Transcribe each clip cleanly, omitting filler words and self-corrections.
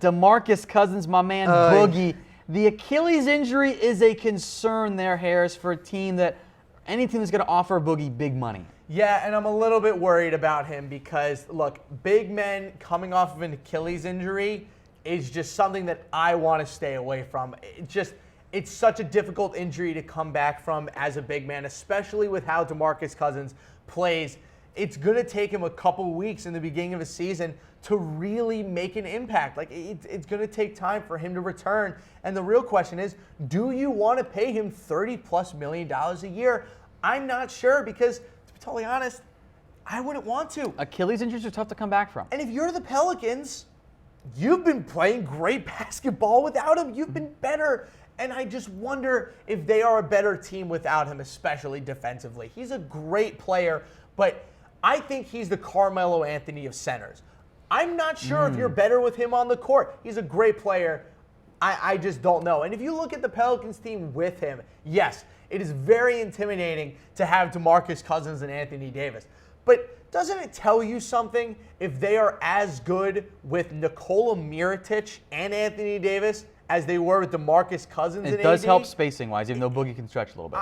DeMarcus Cousins, my man Boogie. The Achilles injury is a concern there, Harris, for a team that any team that's going to offer Boogie big money. Yeah, and I'm a little bit worried about him because, look, big men coming off of an Achilles injury is just something that I want to stay away from. It's such a difficult injury to come back from as a big man, especially with how DeMarcus Cousins plays. It's going to take him a couple weeks in the beginning of a season to really make an impact. Like, it's going to take time for him to return. And the real question is, do you want to pay him $30+ million a year? I'm not sure because, to be totally honest, I wouldn't want to. Achilles injuries are tough to come back from. And if you're the Pelicans, you've been playing great basketball without him. You've been better. And I just wonder if they are a better team without him, especially defensively. He's a great player, but I think he's the Carmelo Anthony of centers. I'm not sure if you're better with him on the court. He's a great player. I just don't know. And if you look at the Pelicans team with him, yes, it is very intimidating to have DeMarcus Cousins and Anthony Davis. But doesn't it tell you something if they are as good with Nikola Mirotic and Anthony Davis as they were with DeMarcus Cousins and AD? It does help spacing-wise, even though Boogie can stretch a little bit.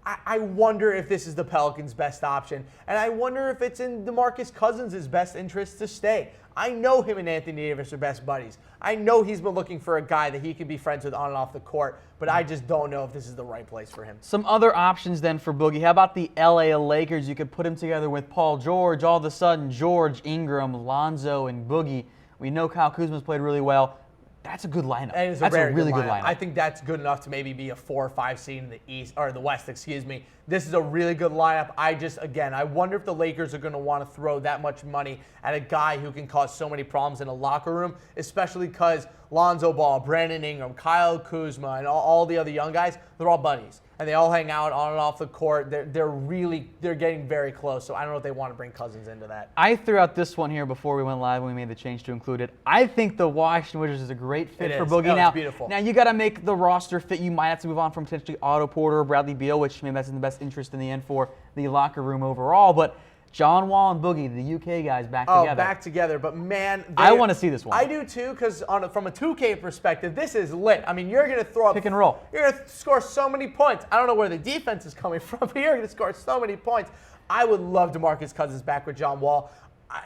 I wonder if this is the Pelicans' best option, and I wonder if it's in DeMarcus Cousins' best interest to stay. I know him and Anthony Davis are best buddies. I know he's been looking for a guy that he can be friends with on and off the court, but I just don't know if this is the right place for him. Some other options then for Boogie. How about the LA Lakers? You could put him together with Paul George. All of a sudden, George, Ingram, Lonzo, and Boogie. We know Kyle Kuzma's played really well. That's a good lineup. And it's that's a really good lineup. I think that's good enough to maybe be a 4 or 5 seed in the East or the West, excuse me. This is a really good lineup. I wonder if the Lakers are going to want to throw that much money at a guy who can cause so many problems in a locker room, especially because Lonzo Ball, Brandon Ingram, Kyle Kuzma, and all the other young guys, they're all buddies. And they all hang out on and off the court. They're getting very close. So I don't know if they want to bring Cousins into that. I threw out this one here before we went live when we made the change to include it. I think the Washington Wizards is a great fit for Boogie. It's beautiful. Now you got to make the roster fit. You might have to move on from potentially Otto Porter or Bradley Beal, which maybe that's in the best interest in the end for the locker room overall. But John Wall and Boogie, the UK guys, back together. Oh, back together. But, man, I want to see this one. I do, too, because from a 2K perspective, this is lit. I mean, you're going to throw up. Pick and roll. You're going to score so many points. I don't know where the defense is coming from, but you're going to score so many points. I would love DeMarcus Cousins back with John Wall.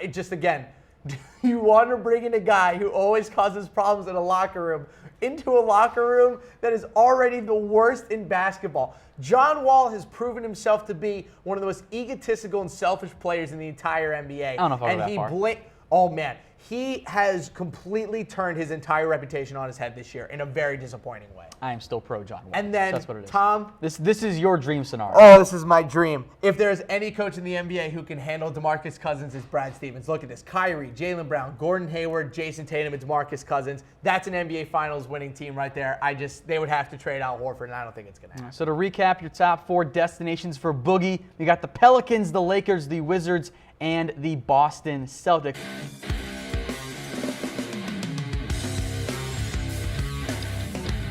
Again, you want to bring in a guy who always causes problems in a locker room into a locker room that is already the worst in basketball. John Wall has proven himself to be one of the most egotistical and selfish players in the entire NBA. I don't know if I'll go that far. Oh, man. He has completely turned his entire reputation on his head this year in a very disappointing way. I am still pro John Wall. And then, that's what it is. Tom. This is your dream scenario. Oh, this is my dream. If there's any coach in the NBA who can handle DeMarcus Cousins, it's Brad Stevens. Look at this. Kyrie, Jaylen Brown, Gordon Hayward, Jason Tatum, and DeMarcus Cousins. That's an NBA Finals winning team right there. They would have to trade Al Horford, and I don't think it's going to happen. So to recap your top 4 destinations for Boogie, we got the Pelicans, the Lakers, the Wizards, and the Boston Celtics.